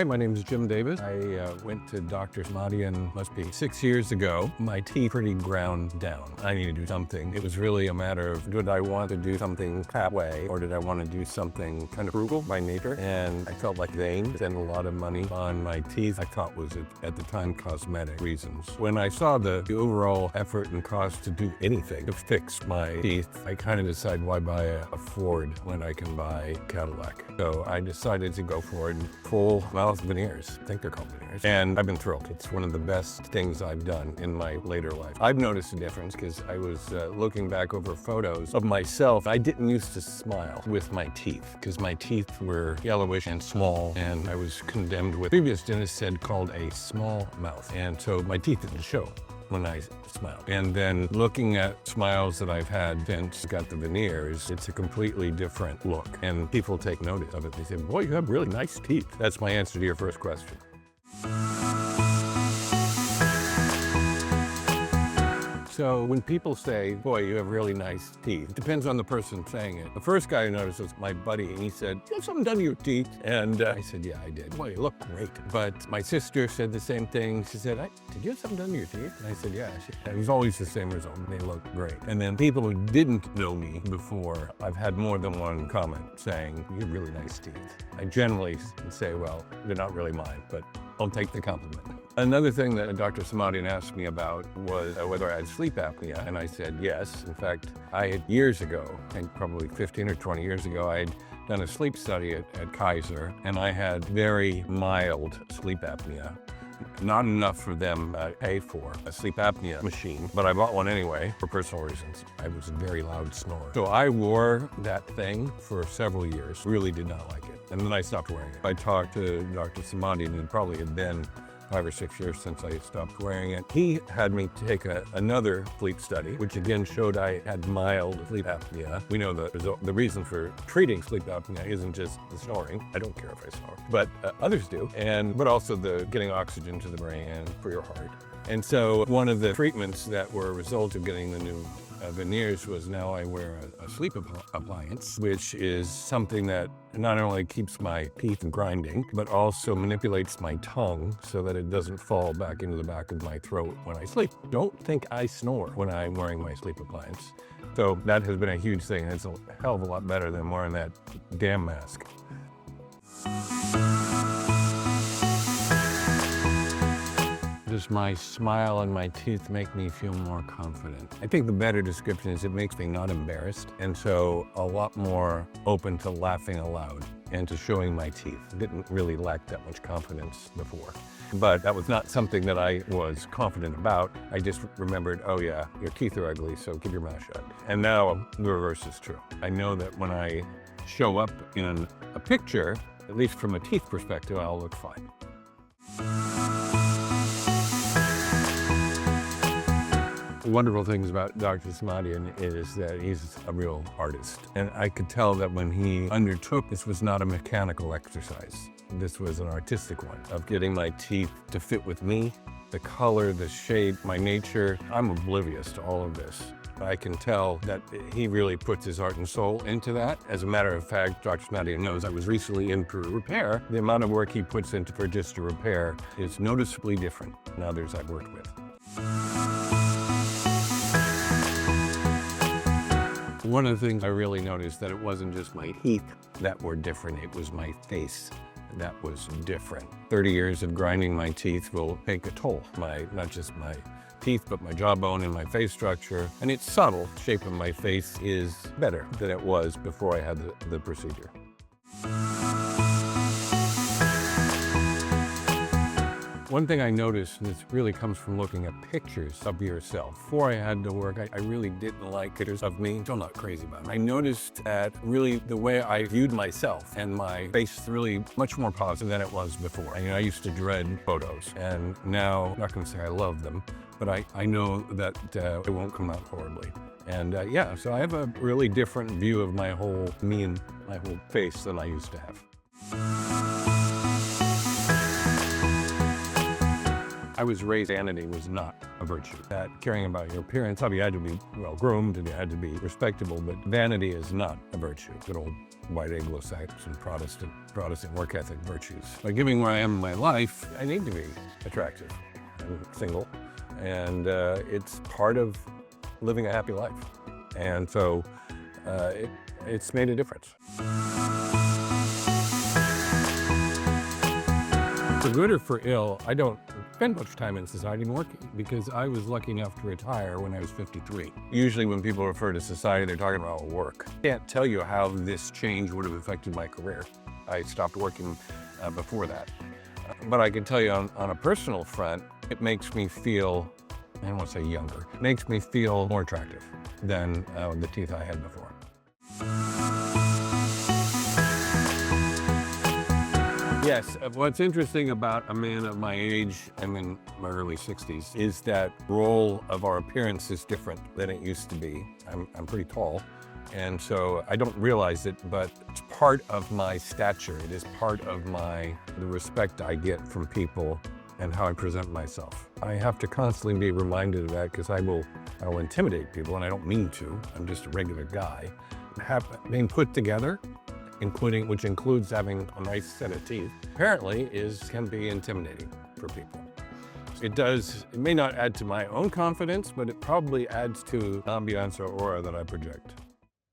my name is Jim Davis. I went to Dr. Samadian, must be 6 years ago. My teeth pretty ground down. I need to do something. It was really a matter of, did I want to do something that way, or did I want to do something kind of frugal by nature? And I felt like vain, spend a lot of money on my teeth. I thought was at the time cosmetic reasons. When I saw the overall effort and cost to do anything to fix my teeth, I kind of decided, why buy a Ford when I can buy Cadillac? So I decided to go for it. Full mouth veneers. I think they're called veneers. And I've been thrilled. It's one of the best things I've done in my later life. I've noticed a difference because I was looking back over photos of myself. I didn't used to smile with my teeth because my teeth were yellowish and small, and I was condemned with, previous dentist said, called a small mouth. And so my teeth didn't show when I smiled. And then looking at smiles that I've had since I got the veneers, it's a completely different look. And people take notice of it. They say, boy, you have really nice teeth. That's my answer to your first question. So when people say, boy, you have really nice teeth, it depends on the person saying it. The first guy I noticed was my buddy, and he said, you have something done to your teeth? And I said, yeah, I did. Boy, you look great. But my sister said the same thing. She said, did you have something done to your teeth? And I said, yeah. It was always the same result. They look great. And then people who didn't know me before, I've had more than one comment saying, you have really nice teeth. I generally say, well, they're not really mine, but I'll take the compliment. Another thing that Dr. Samadian asked me about was whether I had sleep apnea, and I said yes. In fact, I had years ago, I think probably 15 or 20 years ago, I had done a sleep study at Kaiser, and I had very mild sleep apnea. Not enough for them to pay for a sleep apnea machine, but I bought one anyway for personal reasons. I was a very loud snorer. So I wore that thing for several years, really did not like it. And then I stopped wearing it. I talked to Dr. Samadian, and it probably had been 5 or 6 years since I stopped wearing it. He had me take another sleep study, which again showed I had mild sleep apnea. We know the reason for treating sleep apnea isn't just the snoring. I don't care if I snore, but others do. But also the getting oxygen to the brain for your heart. And so one of the treatments that were a result of getting the new veneers was now I wear a sleep appliance, which is something that not only keeps my teeth grinding, but also manipulates my tongue so that it doesn't fall back into the back of my throat when I sleep. Don't think I snore when I'm wearing my sleep appliance. So that has been a huge thing. It's a hell of a lot better than wearing that damn mask. Does my smile and my teeth make me feel more confident? I think the better description is it makes me not embarrassed, and so a lot more open to laughing aloud and to showing my teeth. I didn't really lack that much confidence before. But that was not something that I was confident about. I just remembered, oh yeah, your teeth are ugly, so keep your mouth shut. And now the reverse is true. I know that when I show up in a picture, at least from a teeth perspective, I'll look fine. The wonderful things about Dr. Samadian is that he's a real artist. And I could tell that when he undertook, this was not a mechanical exercise. This was an artistic one of getting my teeth to fit with me, the color, the shape, my nature. I'm oblivious to all of this. I can tell that he really puts his heart and soul into that. As a matter of fact, Dr. Samadian knows I was recently in for a repair. The amount of work he puts into for just a repair is noticeably different than others I've worked with. One of the things I really noticed that it wasn't just my teeth that were different, it was my face that was different. 30 years of grinding my teeth will take a toll. Not just my teeth, but my jawbone and my face structure. And it's subtle. The shape of my face is better than it was before I had the procedure. One thing I noticed, and this really comes from looking at pictures of yourself. Before I had to work, I really didn't like pictures of me. Still not crazy about it. I noticed that really the way I viewed myself and my face really much more positive than it was before. I used to dread photos, and now, I'm not gonna say I love them, but I know that it won't come out horribly. And yeah, so I have a really different view of my whole me and my whole face than I used to have. I was raised vanity was not a virtue. That caring about your appearance, you had to be well-groomed and you had to be respectable, but vanity is not a virtue. Good old white Anglo-Saxon Protestant work ethic virtues. By giving where I am in my life, I need to be attractive. I'm single, and it's part of living a happy life. And so it's made a difference. For good or for ill, I don't spend much time in society working because I was lucky enough to retire when I was 53. Usually when people refer to society, they're talking about work. I can't tell you how this change would have affected my career. I stopped working before that. But I can tell you on a personal front, it makes me feel, I don't want to say younger, it makes me feel more attractive than the teeth I had before. Yes, what's interesting about a man of my age, I'm in my early 60s, is that role of our appearance is different than it used to be. I'm pretty tall, and so I don't realize it, but it's part of my stature. It is part of the respect I get from people and how I present myself. I have to constantly be reminded of that because I will intimidate people, and I don't mean to. I'm just a regular guy. Being put together, which includes having a nice set of teeth, apparently can be intimidating for people. It may not add to my own confidence, but it probably adds to the ambiance or aura that I project.